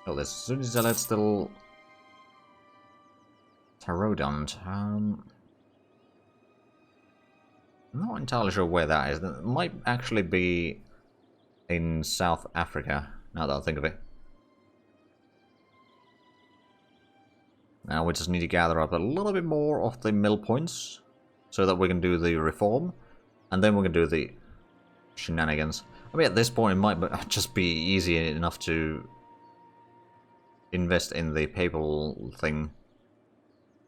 Oh, there's Zunizelet still... Tarodont. Not entirely sure where that is. That might actually be in South Africa, now that I think of it. Now we just need to gather up a little bit more of the mill points so that we can do the reform, and then we can do the shenanigans. I mean, at this point it might just be easy enough to invest in the papal thing.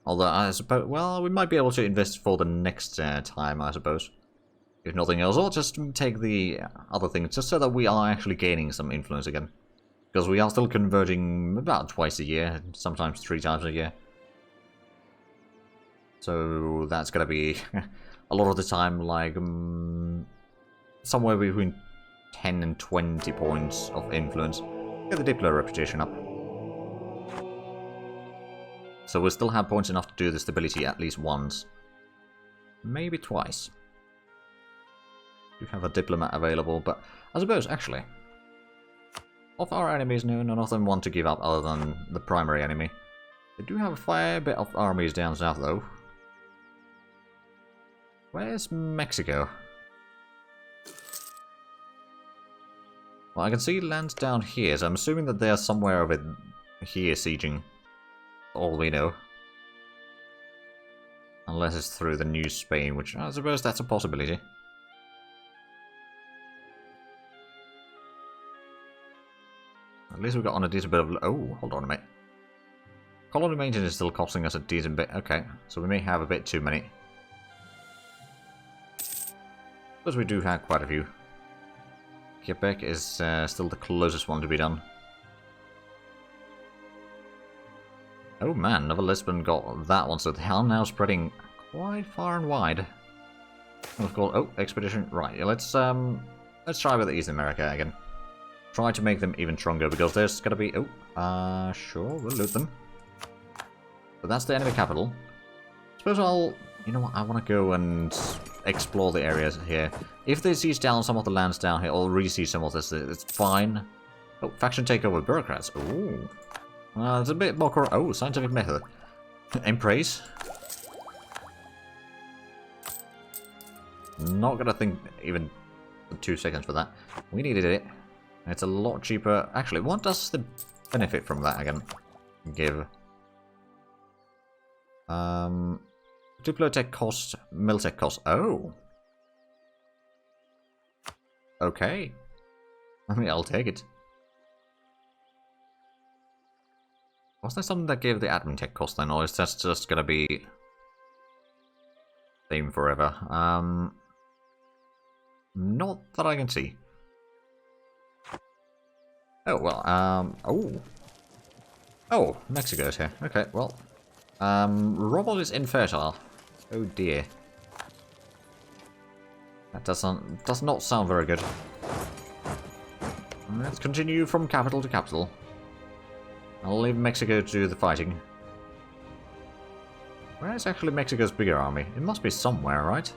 Although I suppose, well, we might be able to invest for the next time, I suppose. If nothing else, or just take the other things, just so that we are actually gaining some influence again. Because we are still converting about twice a year, sometimes 3 times a year. So that's gonna be a lot of the time, like somewhere between 10 and 20 points of influence. Get the Diplo reputation up. So we still have points enough to do the stability at least once. Maybe twice. We have a diplomat available, but I suppose, actually, of our enemies, no, none of them want to give up other than the primary enemy. They do have a fair bit of armies down south, though. Where's Mexico? Well, I can see lands down here, so I'm assuming that they're somewhere over here sieging. All we know. Unless it's through the New Spain, which I suppose that's a possibility. At least we've got on a decent bit of... Oh, hold on a minute. Colony maintenance is still costing us a decent bit. Okay, so we may have a bit too many. But we do have quite a few. Quebec is still the closest one to be done. Oh man, Nova Lisbon got that one, so they are now spreading quite far and wide. Of course, oh, expedition. Right, let's try with East America again. Try to make them even stronger, because there's gonna be... Oh, sure, we'll loot them. But that's the enemy capital. Suppose I'll... You know what, I want to go and explore the areas here. If they siege down some of the lands down here, or re-siege some of this, it's fine. Oh, faction takeover bureaucrats. Ooh. It's a bit more... Oh, scientific method. Embrace. Not gonna think even 2 seconds for that. We needed it. It's a lot cheaper. Actually, what does the benefit from that again give? Diplotech cost, Miltech cost. Oh. Okay. I mean, I'll take it. Was there something that gave the admin tech cost then, or is that just gonna be same forever? Not that I can see. Oh well, oh, Mexico's here. Okay, well, Rommel is infertile. Oh dear, that does not sound very good. Let's continue from capital to capital. I'll leave Mexico to do the fighting. Where is actually Mexico's bigger army? It must be somewhere, right?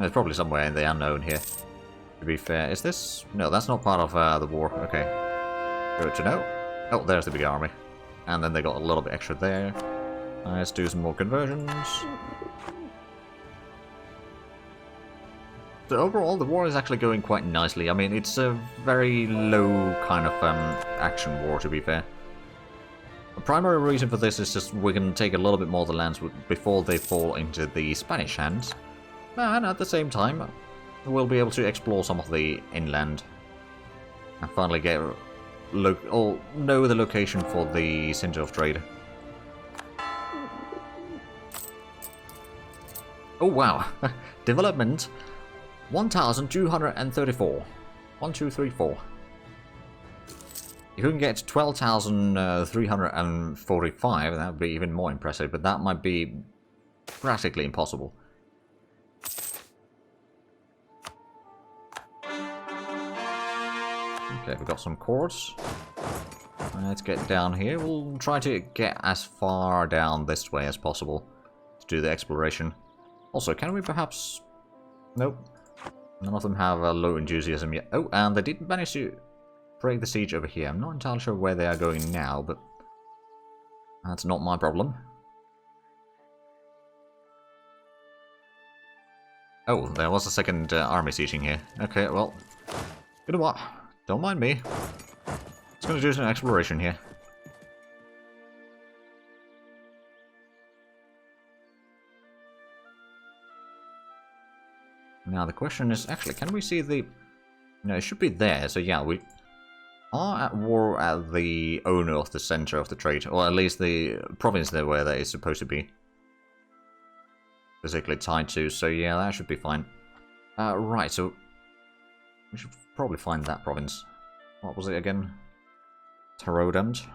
It's probably somewhere in the unknown here. To be fair, is this... No, that's not part of the war. Okay. Good to know. Oh, there's the big army. And then they got a little bit extra there. Let's do some more conversions. So overall, the war is actually going quite nicely. I mean, it's a very low kind of action war, to be fair. The primary reason for this is just we can take a little bit more of the lands before they fall into the Spanish hands. And at the same time, we'll be able to explore some of the inland. And finally get... or know the location for the center of trade. Oh wow! Development 1,234. 1, 2, 3, 4. If you can get 12,345, that would be even more impressive, but that might be practically impossible. Okay, we've got some cores. Let's get down here. We'll try to get as far down this way as possible to do the exploration. Also, can we perhaps... Nope. None of them have a low enthusiasm yet. Oh, and they did manage to break the siege over here. I'm not entirely sure where they are going now, but that's not my problem. Oh, there was a second army sieging here. Okay, well, you know what? Don't mind me. Just gonna do some exploration here. Now the question is, actually, can we see the... No, it should be there, so yeah, we are at war at the owner of the center of the trade, or at least the province there where that is supposed to be physically tied to, so yeah, that should be fine. Right, so we should probably find that province. What was it again? Tarodant.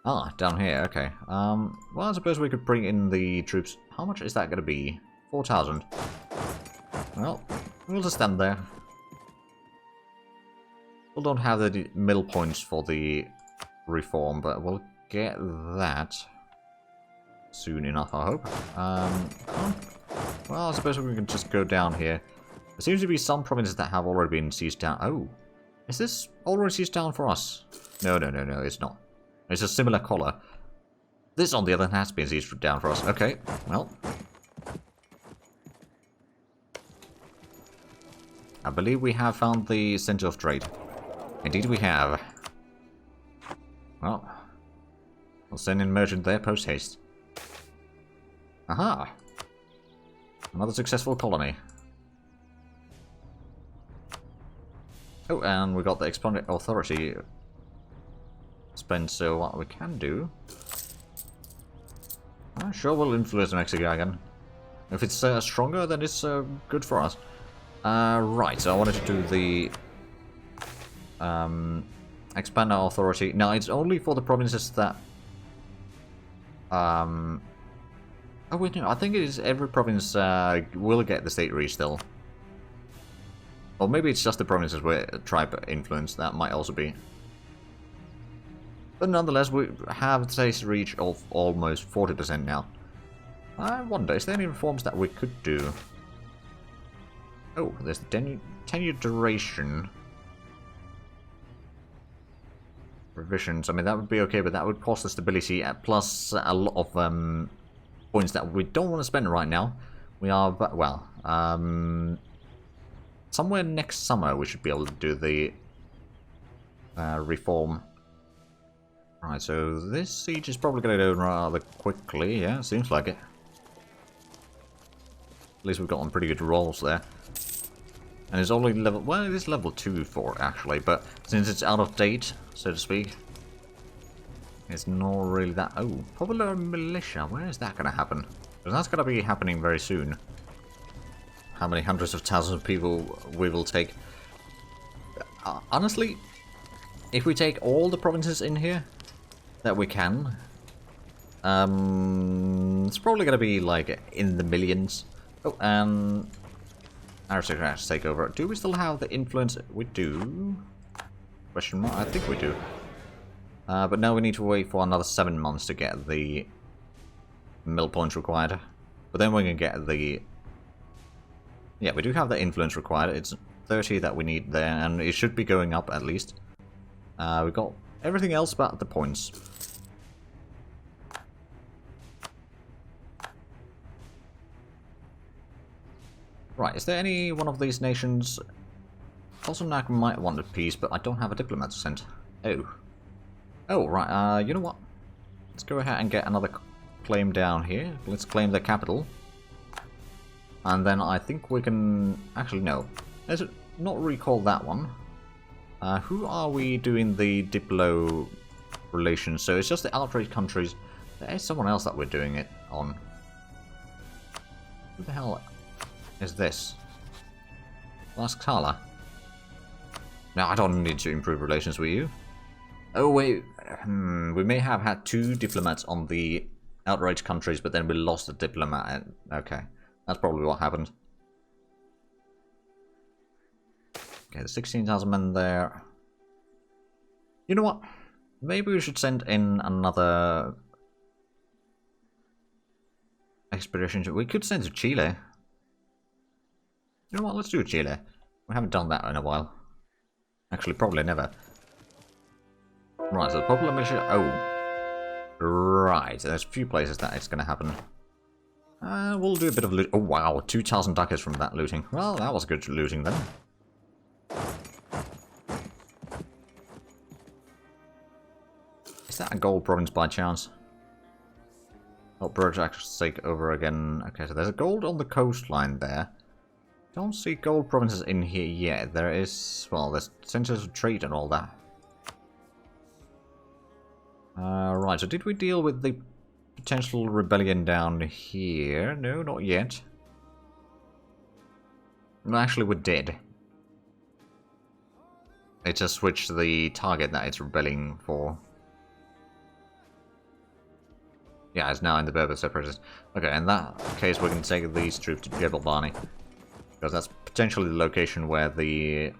Ah, down here, okay. Well, I suppose we could bring in the troops. How much is that going to be? 4,000. Well, we'll just stand there. We don't have the middle points for the reform, but we'll get that soon enough, I hope. Well, I suppose we can just go down here. There seems to be some provinces that have already been seized down. Oh, is this already seized down for us? No, no, no, no, it's not. It's a similar color. This, on the other hand, has been seized down for us. Okay, well. I believe we have found the center of trade. Indeed we have. Well, we'll send in merchant there post-haste. Aha! Another successful colony. Oh, and we got the expanded authority spent, so what we can do... I'm sure we'll influence Mexico again. If it's stronger, then it's good for us. Right, so I wanted to do the... expand our authority. Now, it's only for the provinces that... Oh wait, no, I think it is every province will get the state reach still. Or maybe it's just the provinces where tribe influence, that might also be. But nonetheless, we have state reach of almost 40% now. I wonder, is there any reforms that we could do? Oh, there's the tenure duration. Revisions, I mean, that would be okay, but that would cost the stability, plus a lot of points that we don't want to spend right now. We are, well, somewhere next summer we should be able to do the reform. Right, so this siege is probably going to go rather quickly, yeah, seems like it. At least we've got on pretty good rolls there. And it's only level, well, it is level 2 for it, actually, but since it's out of date, so to speak, it's not really that... Oh, popular militia, where is that going to happen? Because that's going to be happening very soon. How many hundreds of thousands of people we will take? Honestly, if we take all the provinces in here that we can, it's probably going to be like in the millions. Oh, and aristocrats take over. Do we still have the influence? We do. Question mark? I think we do. But now we need to wait for another 7 months to get the mill points required. But then we can get the... Yeah, we do have the influence required. It's 30 that we need there, and it should be going up at least. We've got everything else but the points. Right, is there any one of these nations... Kosonak might want a peace, but I don't have a diplomat to send. Oh. Oh, right, you know what? Let's go ahead and get another claim down here. Let's claim the capital. And then I think we can... Actually, no. Let's not recall that one. Who are we doing the Diplo relations? So it's just the outraged countries. There is someone else that we're doing it on. Who the hell is this? Laskala. Now, I don't need to improve relations with you. Oh, wait. We may have had 2 diplomats on the outraged countries, but then we lost a diplomat. Okay. That's probably what happened. Okay, the 16,000 men there. You know what? Maybe we should send in another expedition. We could send to Chile. You know what? Let's do Chile. We haven't done that in a while. Actually, probably never. Right, so the popular militia... Oh. Right, there's a few places that it's going to happen. We'll do a bit of loot. Oh, wow, 2,000 ducats from that looting. Well, that was good looting then. Is that a gold province by chance? Oh, Burjack's take over again. Okay, so there's a gold on the coastline there. Don't see gold provinces in here yet. There is, well, there's centers of trade and all that. Right, so did we deal with the potential rebellion down here? No, not yet. No, actually we did. It just switched the target that it's rebelling for. Yeah, it's now in the Berber separatists. Okay, in that case we can take these troops to Jebel Barney. Because that's potentially the location where the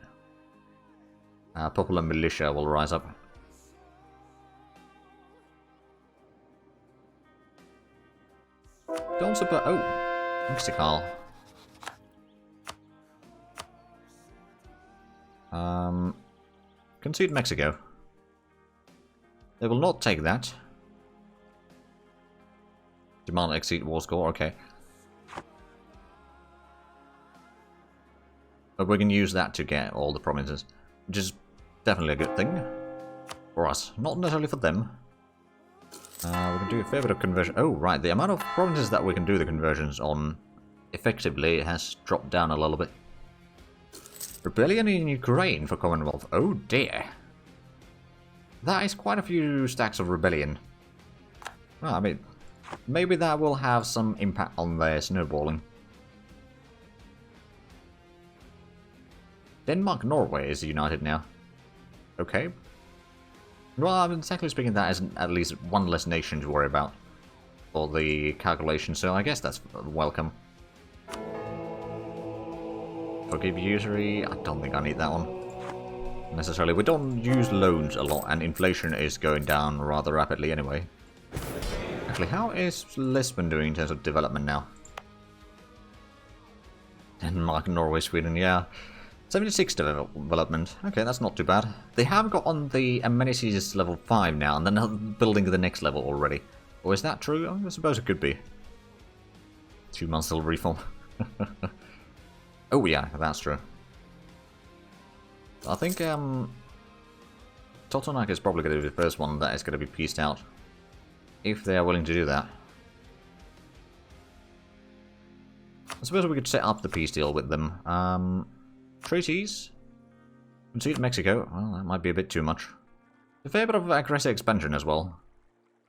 popular militia will rise up. Don't suppose... Oh! Mexical. Concede Mexico. They will not take that. Demand exceed war score, okay. But we can use that to get all the provinces, which is definitely a good thing for us, not necessarily for them. We can do a fair bit of conversion. Oh, right, the amount of provinces that we can do the conversions on effectively has dropped down a little bit. Rebellion in Ukraine for Commonwealth. Oh dear. That is quite a few stacks of rebellion. Well, I mean, maybe that will have some impact on their snowballing. Denmark-Norway is united now. Okay. Well, I mean, technically speaking, that is at least one less nation to worry about for the calculation, so I guess that's welcome. Forgive usury, I don't think I need that one. Necessarily, we don't use loans a lot, and inflation is going down rather rapidly anyway. Actually, how is Lisbon doing in terms of development now? Denmark, Norway, Sweden, yeah. 76 development. Okay, that's not too bad. They have got on the amenities level 5 now, and they're building the next level already. Or is that true? I suppose it could be. 2 months till reform. Oh yeah, that's true. I think Totonac is probably going to be the first one that is going to be pieced out. If they are willing to do that. I suppose we could set up the peace deal with them. Treaties. Concede Mexico. Well, that might be a bit too much. A fair bit of aggressive expansion as well.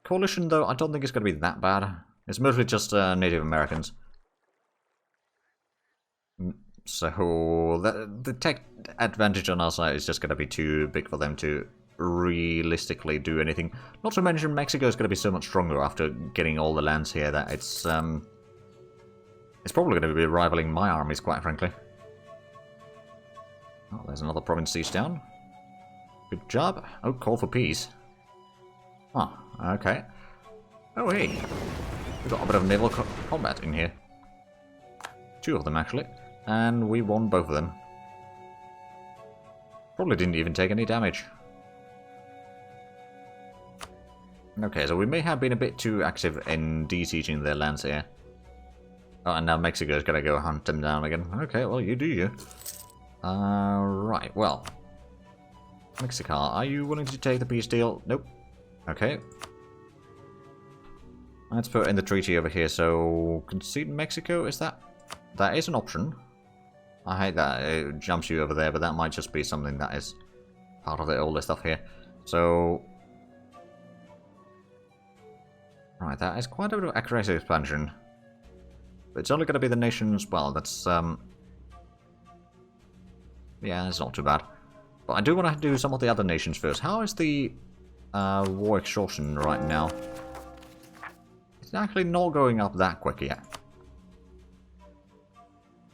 Coalition, though, I don't think it's going to be that bad. It's mostly just Native Americans. So, the tech advantage on our side is just going to be too big for them to realistically do anything. Not to mention, Mexico is going to be so much stronger after getting all the lands here that it's probably going to be rivaling my armies, quite frankly. Oh, there's another province siege down. Good job. Oh, call for peace. Oh, okay. Oh, hey. We've got a bit of naval combat in here. 2 of them, actually. And we won both of them. Probably didn't even take any damage. Okay, so we may have been a bit too active in de-sieging their lands here. Oh, and now Mexico's gonna go hunt them down again. Okay, well, you do you. Right, well. Mexico, are you willing to take the peace deal? Nope. Okay. Let's put in the treaty over here, so... Concede Mexico, is that... That is an option. I hate that it jumps you over there, but that might just be something that is part of the older stuff here. So... Right, that is quite a bit of aggressive expansion. But it's only going to be the nations... Well, that's... Yeah, it's not too bad. But I do want to do some of the other nations first. How is the war exhaustion right now? It's actually not going up that quick yet.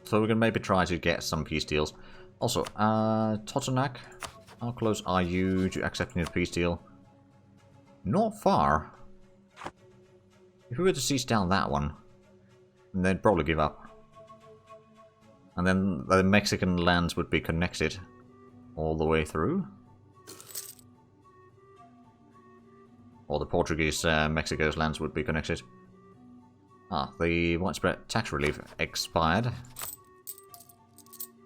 So we can maybe try to get some peace deals. Also, Totonac, how close are you to accepting a peace deal? Not far. If we were to siege down that one, they'd probably give up. And then the Mexican lands would be connected all the way through. Or the Portuguese Mexico's lands would be connected. Ah, the widespread tax relief expired.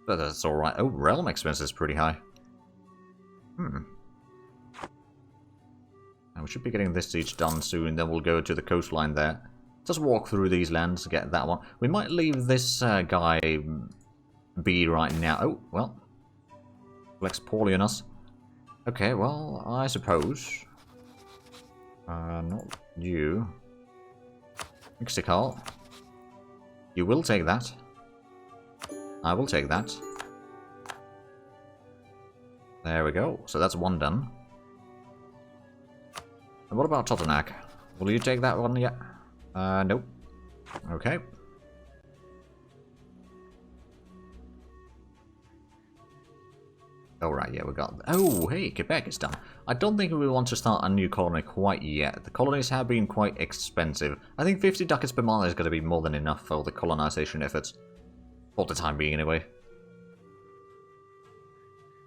But that's alright. Oh, realm expense is pretty high. And we should be getting this siege done soon, then we'll go to the coastline there. Just walk through these lands, get that one. We might leave this guy be right now. Oh, well. Flex poorly on us. Okay, well, I suppose. Not you. Mexico. You will take that. I will take that. There we go. So that's one done. And what about Totonac? Will you take that one yet? Nope. Okay. Alright, yeah, we got... Oh, hey, Quebec is done. I don't think we want to start a new colony quite yet. The colonies have been quite expensive. I think 50 ducats per month is going to be more than enough for the colonization efforts. For the time being, anyway.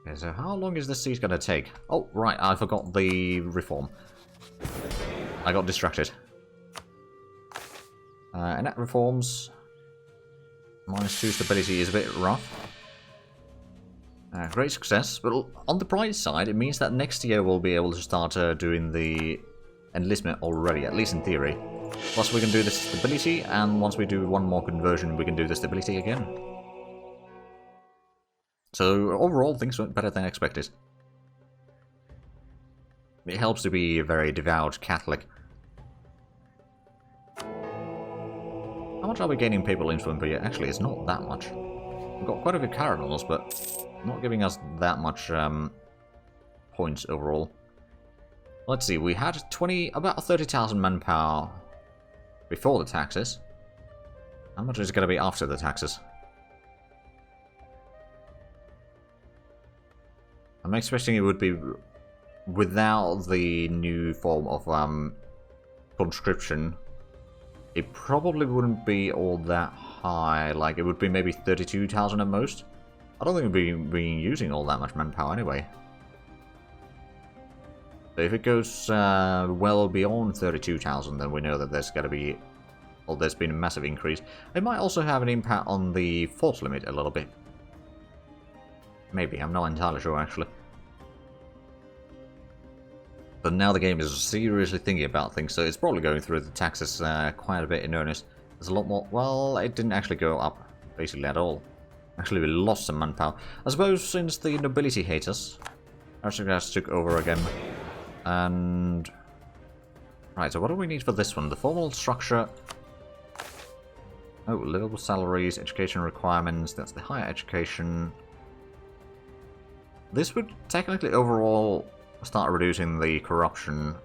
Okay, so how long is this siege going to take? Oh, right, I forgot the reform. I got distracted. And that reforms... -2 stability is a bit rough. Great success, but on the bright side, it means that next year we'll be able to start doing the enlistment already, at least in theory. Plus we can do the stability, and once we do one more conversion, we can do the stability again. So overall, things went better than expected. It helps to be a very devout Catholic. How much are we gaining papal influence per year? Actually, it's not that much. We've got quite a few cardinals, but not giving us that much points overall. Let's see, we had about 30,000 manpower before the taxes. How much is it going to be after the taxes? I'm expecting it would be without the new form of conscription. It probably wouldn't be all that high. Like, it would be maybe 32,000 at most. I don't think we'll be using all that much manpower anyway. So if it goes well beyond 32,000, then we know that there's got to be... Well, there's been a massive increase. It might also have an impact on the force limit a little bit. Maybe, I'm not entirely sure actually. But now the game is seriously thinking about things, so it's probably going through the taxes quite a bit in earnest. There's a lot more... Well, it didn't actually go up, basically, at all. Actually, we lost some manpower. I suppose since the nobility hate us, aristocrats took over again. And... Right, so what do we need for this one? The formal structure... Oh, livable salaries, education requirements, that's the higher education. This would technically overall start reducing the corruption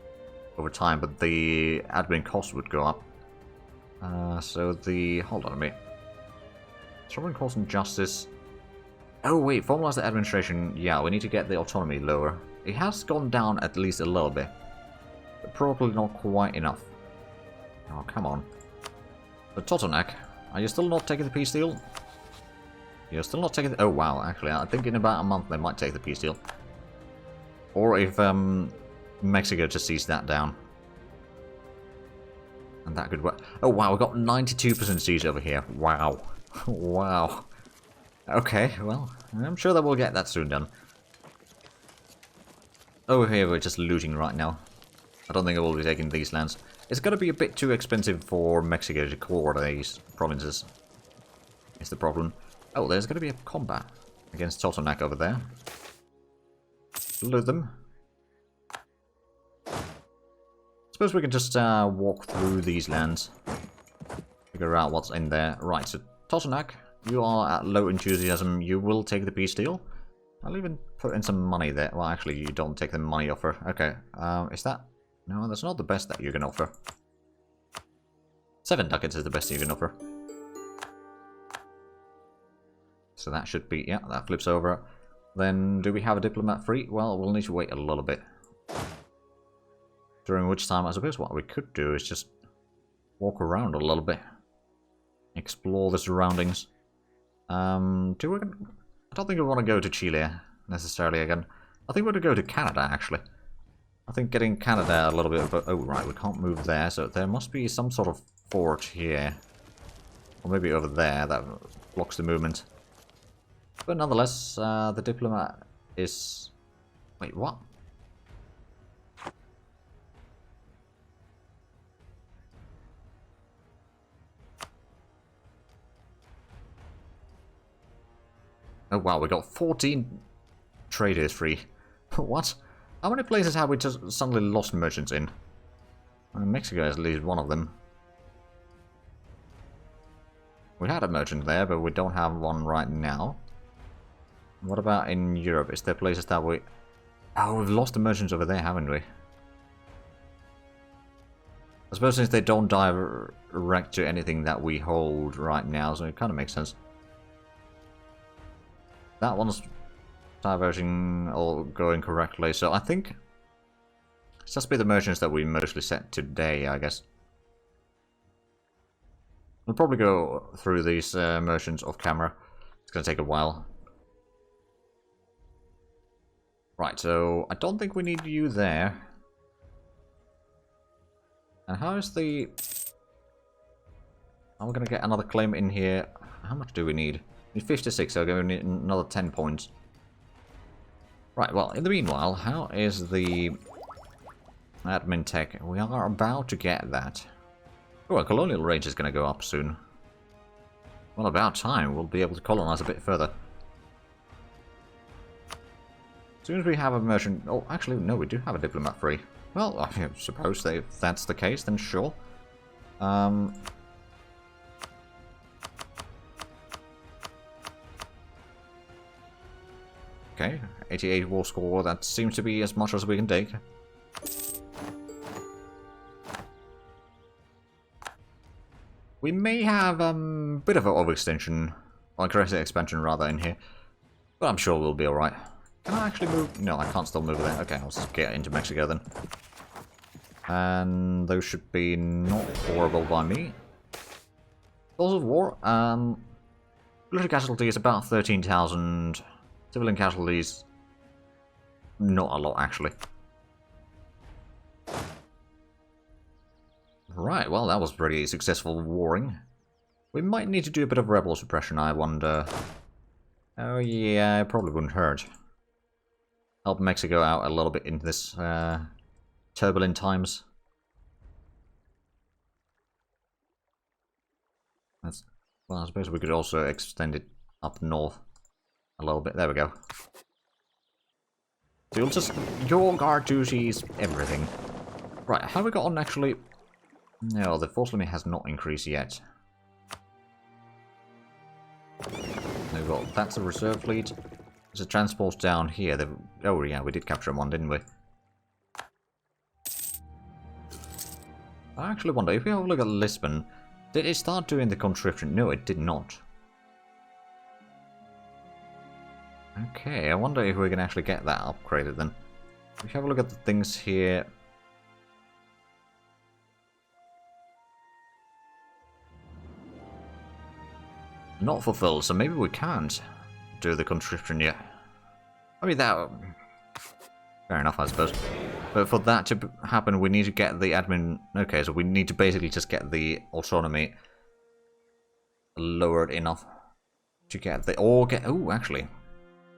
over time, but the admin cost would go up. So the... Hold on a minute. Sovereign cost and justice. Oh wait, formalize the administration. Yeah, we need to get the autonomy lower. It has gone down at least a little bit, but probably not quite enough. Oh, come on. But Totonac, are you still not taking the peace deal? You're still not taking the... Oh wow, actually, I think in about a month they might take the peace deal. Or if Mexico just sees that down. And that could work. Oh wow, we got 92% siege over here. Wow. Wow. Okay, well, I'm sure that we'll get that soon done. Over here we're just looting right now. I don't think I will be taking these lands. It's going to be a bit too expensive for Mexico to core these provinces. Is the problem. Oh, there's going to be a combat against Totonac over there. Loot them. Suppose we can just walk through these lands. Figure out what's in there. Right, so Totonac, you are at low enthusiasm. You will take the peace deal. I'll even put in some money there. Well, actually, you don't take the money offer. Okay, is that... No, that's not the best that you can offer. 7 ducats is the best you can offer. So that should be... Yeah, that flips over. Then, do we have a diplomat free? Well, we'll need to wait a little bit. During which time, I suppose what we could do is just walk around a little bit. Explore the surroundings. I don't think we want to go to Chile necessarily again. I think we're going to go to Canada, actually. I think getting Canada a little bit of a... Oh, right, we can't move there, so there must be some sort of fort here. Or maybe over there that blocks the movement. But nonetheless, the diplomat is... Wait, what? Oh wow, we got 14 traders free. What? How many places have we just suddenly lost merchants in? Well, Mexico is at least one of them. We had a merchant there, but we don't have one right now. What about in Europe? Is there places that we... Oh, we've lost the merchants over there, haven't we? I suppose since they don't direct to anything that we hold right now, so it kind of makes sense. That one's diverging or going correctly, so I think it's just be the merchants that we mostly set today, I guess. We'll probably go through these merchants off camera. It's going to take a while. Right, so I don't think we need you there. And how is the... Are we going to get another claim in here? How much do we need? We need 56, so we're going to need another 10 points. Right, well, in the meanwhile, how is the admin tech? We are about to get that. Oh, our colonial range is going to go up soon. Well, about time. We'll be able to colonize a bit further. As soon as we have a merchant... Oh, actually, no, we do have a diplomat free. Well, I suppose if that's the case, then sure. Okay, 88 war score, that seems to be as much as we can take. We may have a bit of an overextension, or aggressive expansion rather, in here. But I'm sure we'll be alright. Can I actually move? No, I can't still move there. Okay, I'll just get into Mexico then. And those should be not horrible by me. Laws of war, military casualties about 13,000. Civilian casualties, not a lot, actually. Right, well, that was pretty successful warring. We might need to do a bit of rebel suppression, I wonder. Oh yeah, it probably wouldn't hurt. Help Mexico out a little bit in this turbulent times. Well, I suppose we could also extend it up north. A little bit. There we go. So you'll just... Your guard duties, everything. Right, how have we got on actually... No, the force limit has not increased yet. We've got... That's a reserve fleet. There's a transport down here. Oh yeah, we did capture one, didn't we? I actually wonder, if we have a look at Lisbon, did it start doing the conscription? No, it did not. Okay, I wonder if we can actually get that upgraded then. If we have a look at the things here... Not fulfilled, so maybe we can't do the conscription yet. I mean, that... Fair enough, I suppose. But for that to happen, we need to get the admin... Okay, so we need to basically just get the autonomy lowered enough to get the... Or get... Oh, actually...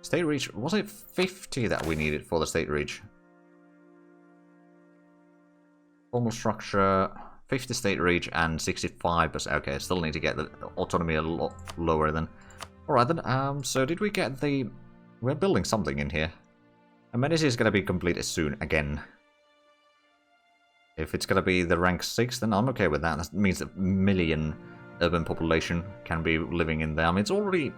State reach, was it 50 that we needed for the state reach? Formal structure, 50 state reach and 65%. Okay, I still need to get the autonomy a lot lower then. Alright then, so did we get the... We're building something in here. Amenity is going to be completed soon, again. If it's going to be the rank 6, then I'm okay with that. That means a million urban population can be living in there. I mean, it's already...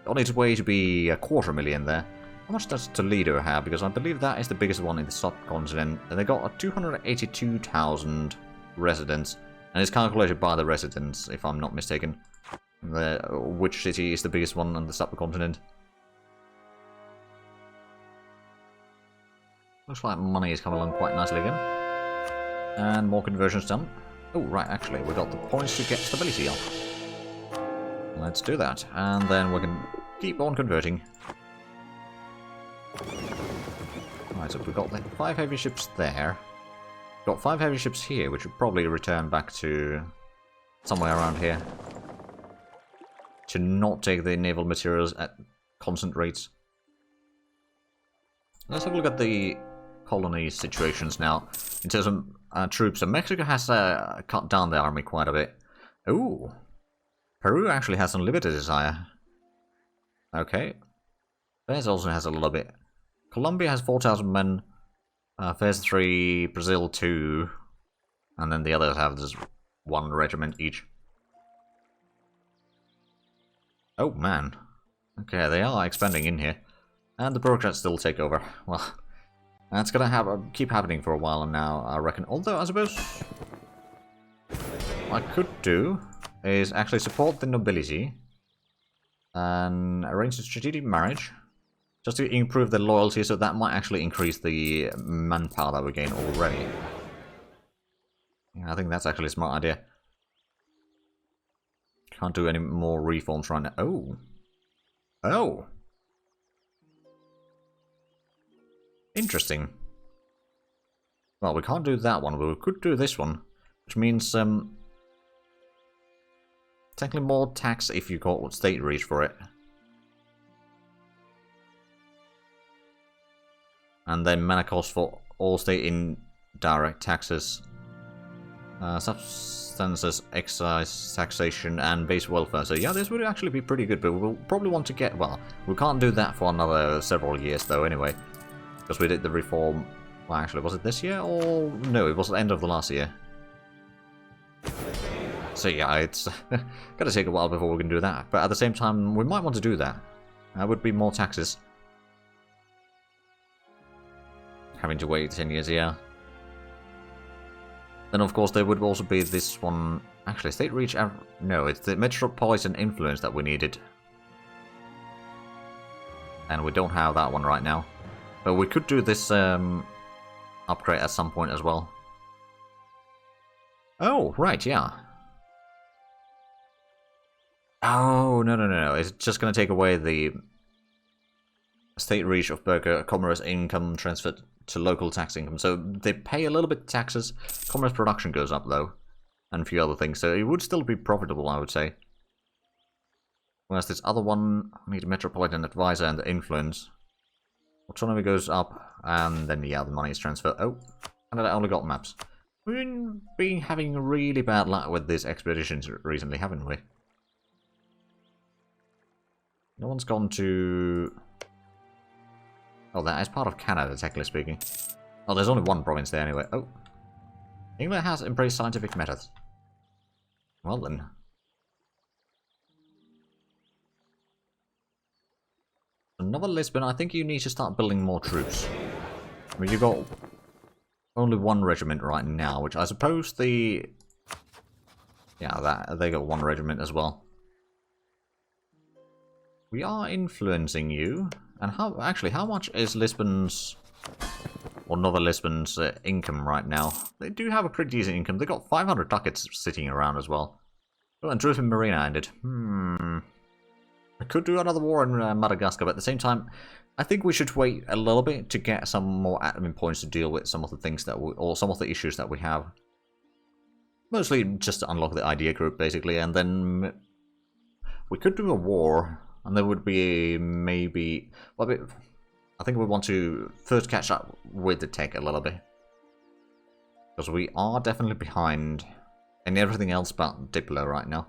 on its way to be 250,000 there. How much does Toledo have? Because I believe that is the biggest one in the subcontinent. And they got 282,000 residents. And it's calculated by the residents, if I'm not mistaken. Which city is the biggest one on the subcontinent? Looks like money is coming along quite nicely again. And more conversions done. Oh, right, actually, we got the points to get stability up. Let's do that, and then we can keep on converting. Right, so we've got the 5 heavy ships there. Got 5 heavy ships here, which will probably return back to somewhere around here. To not take the naval materials at constant rates. Let's have a look at the colony situations now. In terms of troops, so Mexico has cut down the army quite a bit. Ooh. Peru actually has unlimited desire. Okay. Fez also has a little bit. Colombia has 4,000 men. Fez 3, Brazil 2. And then the others have just 1 regiment each. Oh man. Okay, they are expanding in here. And the bureaucrats still take over. Well, that's gonna keep happening for a while now, I reckon. Although, I suppose what I could do is actually support the nobility and arrange a strategic marriage just to improve their loyalty, so that might actually increase the manpower that we gain already. Yeah, I think that's actually a smart idea. Can't do any more reforms right now. Oh. Oh. Interesting. Well, we can't do that one, but we could do this one. Which means, technically more tax if you got state reach for it. And then mana cost for all state indirect taxes. Substances, excise, taxation, and base welfare. So yeah, this would actually be pretty good, but we'll probably want to get... Well, we can't do that for another several years though anyway. Because we did the reform... Well, actually, was it this year? Or... No, it was the end of the last year. So yeah, it's gonna take a while before we can do that. But at the same time, we might want to do that. That would be more taxes. Having to wait 10 years, yeah. Then of course there would also be this one... Actually, state reach... No, it's the metropolitan influence that we needed. And we don't have that one right now. But we could do this upgrade at some point as well. Oh, right, yeah. Oh, no. It's just going to take away the state reach of Burger commerce income transferred to local tax income. So they pay a little bit taxes. Commerce production goes up, though. And a few other things. So it would still be profitable, I would say. Whereas this other one, I need a metropolitan advisor and the influence. Autonomy goes up, and then, yeah, the money is transferred. Oh, and I only got maps. We've been having really bad luck with these expeditions recently, haven't we? No one's gone to... Oh, that is part of Canada, technically speaking. Oh, there's only one province there anyway. Oh. England has embraced scientific methods. Well then. Another Lisbon, I think you need to start building more troops. I mean, you've got only 1 regiment right now, which I suppose the... Yeah, they got 1 regiment as well. We are influencing you. And how much is Lisbon's, or Nova Lisbon's income right now? They do have a pretty decent income. They got 500 ducats sitting around as well. Oh, and Drufin Marina ended. I could do another war in Madagascar, but at the same time, I think we should wait a little bit to get some more admin points to deal with some of the things that or some of the issues that we have. Mostly just to unlock the idea group, basically, and then we could do a war. And there would be maybe... Well, I think we want to first catch up with the tech a little bit. Because we are definitely behind in everything else but Diplo right now.